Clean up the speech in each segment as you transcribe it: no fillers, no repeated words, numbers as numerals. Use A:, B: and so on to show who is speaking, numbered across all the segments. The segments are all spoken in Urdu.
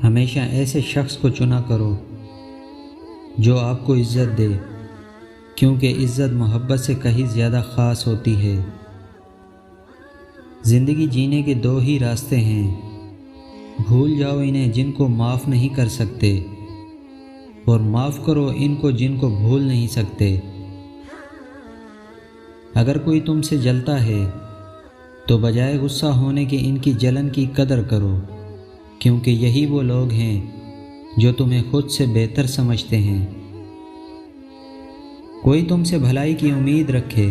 A: ہمیشہ ایسے شخص کو چنا کرو جو آپ کو عزت دے، کیونکہ عزت محبت سے کہیں زیادہ خاص ہوتی ہے۔ زندگی جینے کے دو ہی راستے ہیں، بھول جاؤ انہیں جن کو معاف نہیں کر سکتے، اور معاف کرو ان کو جن کو بھول نہیں سکتے۔ اگر کوئی تم سے جلتا ہے تو بجائے غصہ ہونے کے ان کی جلن کی قدر کرو، کیونکہ یہی وہ لوگ ہیں جو تمہیں خود سے بہتر سمجھتے ہیں۔ کوئی تم سے بھلائی کی امید رکھے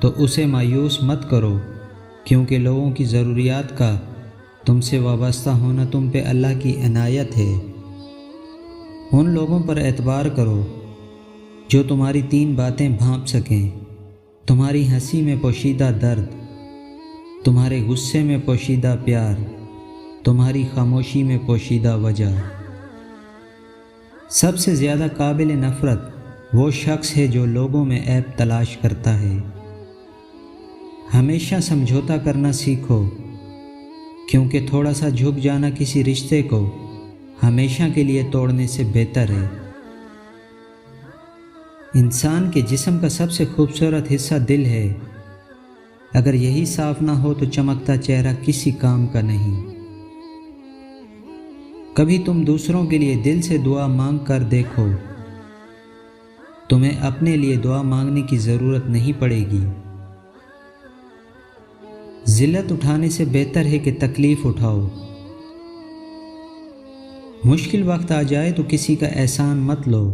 A: تو اسے مایوس مت کرو، کیونکہ لوگوں کی ضروریات کا تم سے وابستہ ہونا تم پہ اللہ کی عنایت ہے۔ ان لوگوں پر اعتبار کرو جو تمہاری 3 باتیں بھانپ سکیں: تمہاری ہنسی میں پوشیدہ درد، تمہارے غصے میں پوشیدہ پیار، تمہاری خاموشی میں پوشیدہ وجہ۔ سب سے زیادہ قابل نفرت وہ شخص ہے جو لوگوں میں عیب تلاش کرتا ہے۔ ہمیشہ سمجھوتا کرنا سیکھو، کیونکہ تھوڑا سا جھک جانا کسی رشتے کو ہمیشہ کے لیے توڑنے سے بہتر ہے۔ انسان کے جسم کا سب سے خوبصورت حصہ دل ہے، اگر یہی صاف نہ ہو تو چمکتا چہرہ کسی کام کا نہیں۔ کبھی تم دوسروں کے لیے دل سے دعا مانگ کر دیکھو، تمہیں اپنے لیے دعا مانگنے کی ضرورت نہیں پڑے گی۔ ذلت اٹھانے سے بہتر ہے کہ تکلیف اٹھاؤ۔ مشکل وقت آ جائے تو کسی کا احسان مت لو،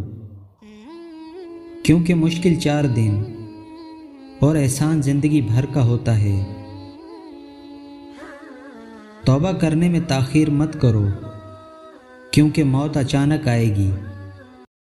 A: کیونکہ مشکل 4 دن اور احسان زندگی بھر کا ہوتا ہے۔ توبہ کرنے میں تاخیر مت کرو، کیونکہ موت اچانک آئے گی۔